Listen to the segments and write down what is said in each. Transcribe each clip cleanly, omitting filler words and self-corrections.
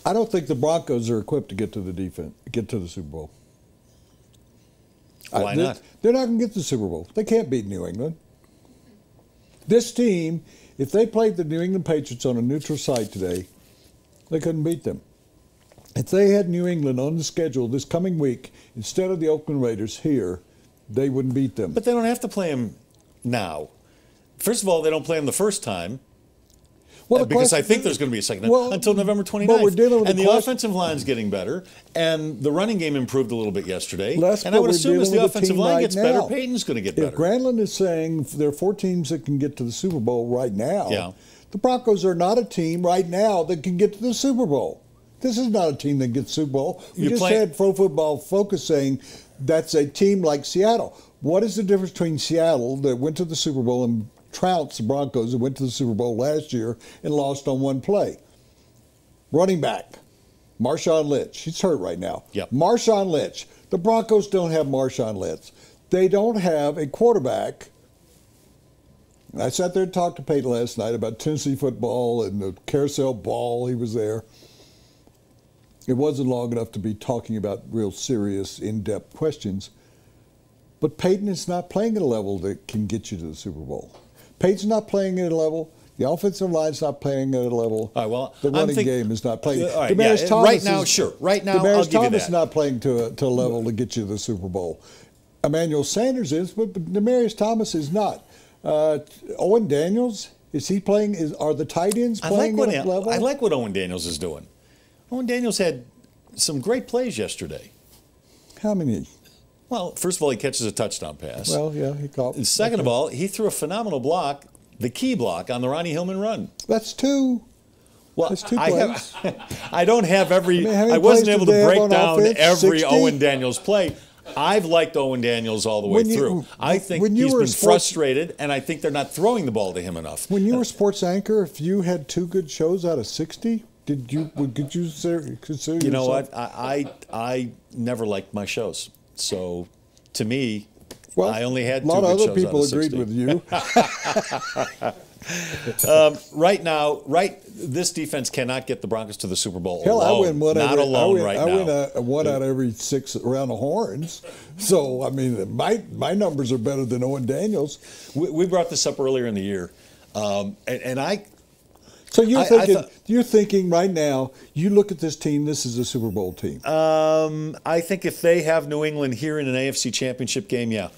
I don't think the Broncos are equipped to get to the Super Bowl. Why not? They're not going to get to the Super Bowl. They can't beat New England. This team, if they played the New England Patriots on a neutral site today, they couldn't beat them. If they had New England on the schedule this coming week instead of the Oakland Raiders here, they wouldn't beat them. But they don't have to play them now. First of all, they don't play them the first time. Well, because I think there's going to be a second until November 29th. But we're dealing with and the offensive line's getting better, and the running game improved a little bit yesterday. And I would assume as the offensive line gets better, Peyton's going to get better. If Granlund is saying there are 4 teams that can get to the Super Bowl right now, yeah. The Broncos are not a team right now that can get to the Super Bowl. This is not a team that gets Super Bowl. We just had Pro Football Focus saying that's a team like Seattle. What is the difference between Seattle that went to the Super Bowl and trounced the Broncos that went to the Super Bowl last year and lost on one play? Running back, Marshawn Lynch. He's hurt right now. Yep. Marshawn Lynch. The Broncos don't have Marshawn Lynch. They don't have a quarterback. I sat there and talked to Paige last night about Tennessee football and the carousel ball. He was there. It wasn't long enough to be talking about real serious, in-depth questions. But Peyton is not playing at a level that can get you to the Super Bowl. Peyton's not playing at a level. The offensive line's not playing at a level. All right, well, the running game is not playing. Right, Thomas right now, sure. Right now, I'll give you that. Thomas is not playing to a level to get you to the Super Bowl. Emmanuel Sanders is, but Demaryius Thomas is not. Owen Daniels, is he playing? Are the tight ends playing at a level? I like what Owen Daniels is doing. Owen Daniels had some great plays yesterday. How many? Well, first of all, he catches a touchdown pass. Well, yeah, he caught. And second of all, he threw a phenomenal block, the key block, on the Ronnie Hillman run. That's 2. Well, that's 2 plays. I don't have every. I wasn't able to break down every Owen Daniels play. I've liked Owen Daniels all the way through. I think he's been frustrated, and I think they're not throwing the ball to him enough. When you were sports anchor, if you had 2 good shows out of 60, could you consider yourself? You know what? I never liked my shows. So, to me, I only had 2 good shows. A lot of other people agreed with you. Right now, this defense cannot get the Broncos to the Super Bowl alone. Hell, I win one not alone right now. I win one out of every 6 around the horns. So, I mean, my numbers are better than Owen Daniels. We brought this up earlier in the year, and I. So you're thinking right now, you look at this team, this is a Super Bowl team. I think if they have New England here in an AFC Championship game, yeah.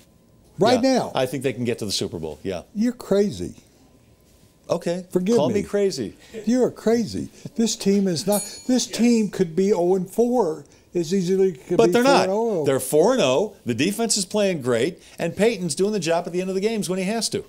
Right now? I think they can get to the Super Bowl, yeah. You're crazy. Okay. Call me crazy. You're crazy. This team is not. This team could be 0-4 as easily could but be they're 4-0. not. They're 4-0. The defense is playing great, and Peyton's doing the job at the end of the games when he has to.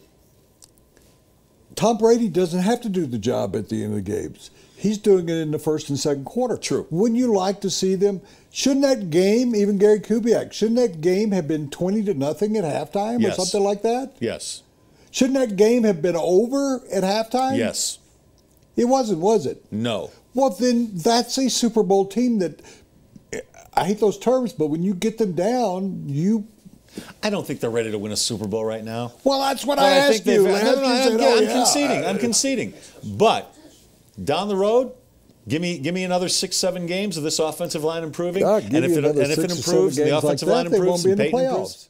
Tom Brady doesn't have to do the job at the end of the games. He's doing it in the first and second quarter. True. Wouldn't you like to see them? Shouldn't that game, even Gary Kubiak, shouldn't that game have been 20-0 at halftime or something like that? Yes. Shouldn't that game have been over at halftime? Yes. It wasn't, was it? No. Well, then that's a Super Bowl team that, I hate those terms, but when you get them down, I don't think they're ready to win a Super Bowl right now. Well, that's what I asked you. I'm conceding. But down the road, give me another 6-7 games of this offensive line improving. And if it improves, the offensive line improves, and Peyton improves.